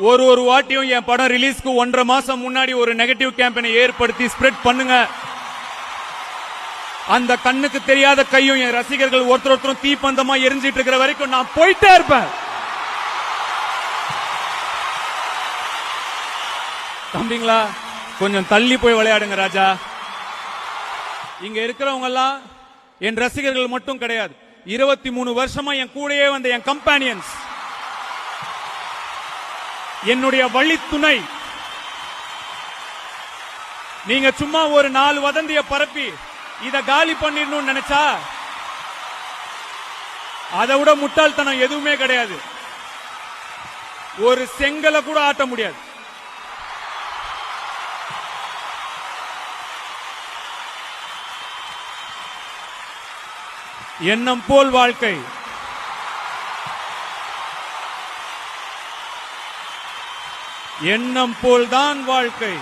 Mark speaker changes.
Speaker 1: ஒரு வாட்டியும் என் படம் ரிலீஸ்க்கு 1.5 மாசம் முன்னாடி ஒரு நெகட்டிவ் கேம்பெயினை ஏற்படுத்தி ஸ்ப்ரெட் பண்ணுங்க. அந்த கண்ணுக்கு தெரியாத கையும் என் ரசிகர்கள் ஒருத்தரும் தீப்பந்தமா எரிஞ்சிட்டு இருக்கிற வரைக்கும் நான் போயிட்டே இருப்பேன். தம்பிங்களா, கொஞ்சம் தள்ளி போய் விளையாடுங்க ராஜா. இங்க இருக்கிறவங்க எல்லாம் என் ரசிகர்கள் மட்டும் கிடையாது. 23 வருஷமா என் கூடயே வந்த என் கம்பானியன்ஸ், என்னுடைய வழித்துணை. நீங்க சும்மா ஒரு 4 வதந்திய பரப்பி இத காலி பண்ணிடணும்னு நினைச்சா அதை விட முட்டாள்தனம் எதுவுமே கிடையாது. ஒரு செங்கலை கூட ஆட்ட முடியாது. எண்ணம் போல் வாழ்க்கை, எண்ணம் போல்தான் வாழ்க்கை.